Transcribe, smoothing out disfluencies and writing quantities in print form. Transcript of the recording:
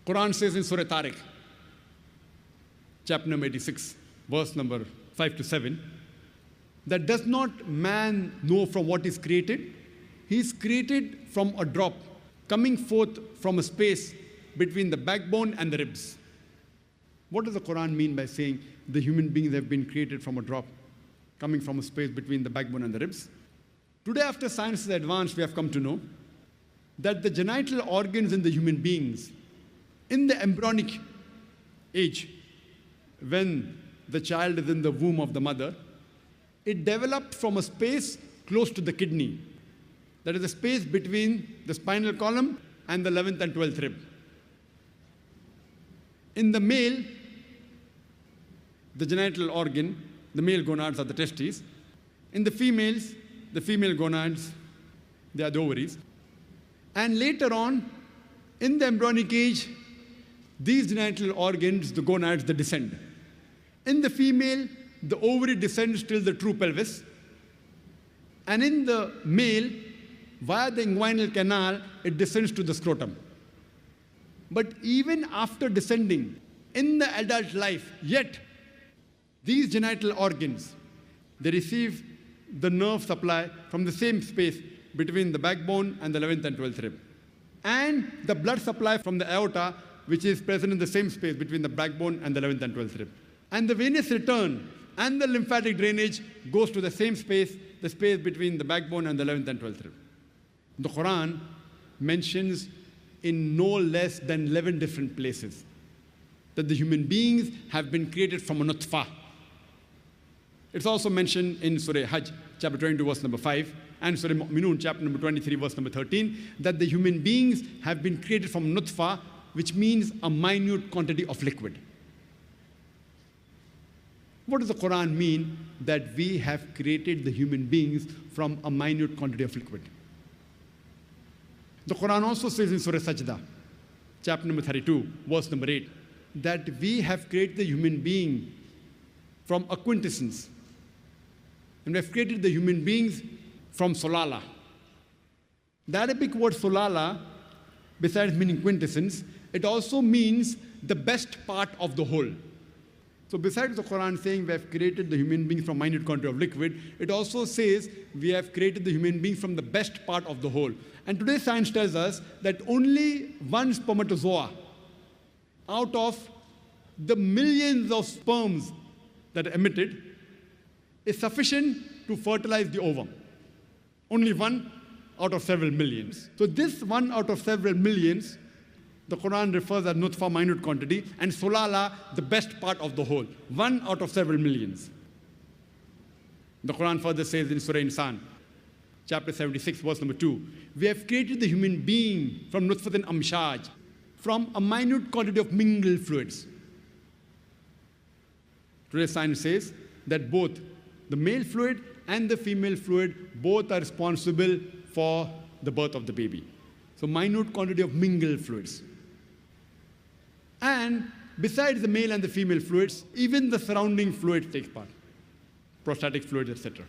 Quran says in Surah Tariq, chapter number 86, verse number 5 to 7, that does not man know from what is created? He is created from a drop coming forth from a space between the backbone and the ribs. What does the Quran mean by saying the human beings have been created from a drop coming from a space between the backbone and the ribs? Today, after science is advanced, we have come to know that the genital organs in the human beings, in the embryonic age, when the child is in the womb of the mother, it developed from a space close to the kidney. That is the space between the spinal column and the 11th and 12th rib. In the male, the genital organ, the male gonads are the testes. In the females, the female gonads, they are the ovaries. And later on, in the embryonic age, these genital organs, the gonads, they descend. In the female, the ovary descends till the true pelvis. And in the male, via the inguinal canal, it descends to the scrotum. But even after descending in the adult life, yet these genital organs, they receive the nerve supply from the same space between the backbone and the 11th and 12th rib. And the blood supply from the aorta, which is present in the same space between the backbone and the 11th and 12th rib. And the venous return and the lymphatic drainage goes to the same space, the space between the backbone and the 11th and 12th rib. The Quran mentions in no less than 11 different places that the human beings have been created from a nutfah. It's also mentioned in Surah Hajj, chapter 22, verse number 5, and Surah Mu'minun, chapter number 23, verse number 13, that the human beings have been created from nutfah, which means a minute quantity of liquid. What does the Quran mean that we have created the human beings from a minute quantity of liquid? The Quran also says in Surah Sajda, chapter number 32, verse number 8, that we have created the human being from a quintessence. And we have created the human beings from solala. The Arabic word solala, besides meaning quintessence, it also means the best part of the whole. So besides the Quran saying we have created the human being from minute quantity of liquid, it also says we have created the human being from the best part of the whole. And today science tells us that only one spermatozoa out of the millions of sperms that are emitted is sufficient to fertilize the ovum. Only one out of several millions. So this one out of several millions, the Quran refers as nutfa, minute quantity, and solala, the best part of the whole. One out of several millions. The Quran further says in Surah Insan, chapter 76, verse number 2, we have created the human being from nutfatin amshaj, from a minute quantity of mingled fluids. Today science says that both the male fluid and the female fluid, both are responsible for the birth of the baby. So minute quantity of mingled fluids. And besides the male and the female fluids, even the surrounding fluids take part. Prostatic fluids, etc.